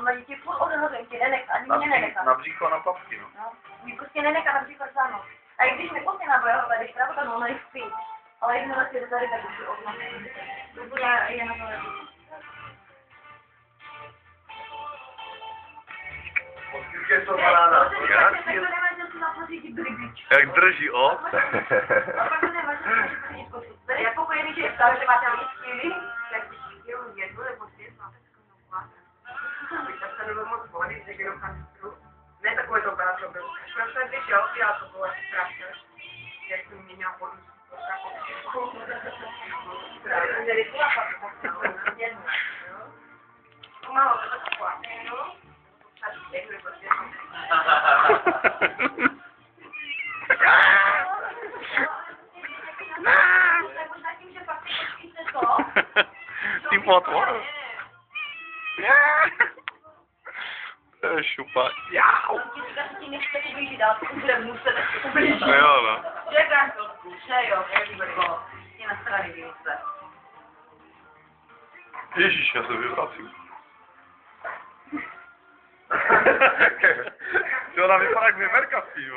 normálně ti furt odhodím, ti nenechá, ani mě nenechá. Na břicho a na papky, no. No, mi prostě nenechá na břicho sáno. A i když mi prostě nabojel, tady štravu, tak ona jich spí. Ale jakmile si tady, tak už okno. Je na to lepší. Je to banána. Jak drží, o? A pak to nemáš, že můžeš pořídit kosu. Tady já pokud je víš, že je stále, že máte lístky, tak když jenom jednu nebo dvě, máte takovou pláce. Tak se nebyl moc vody, že jenom kanistru. Ne takové to brácho byl. Prostě když jo, já to bylo asi práce. Jak jsem měnila vodu. Pomalu to taková, no? Tím otvor. To je šupa. Jau! No jo, no. Ježíš, já se vyvracím. To ona vypadá jak vymerka spíš,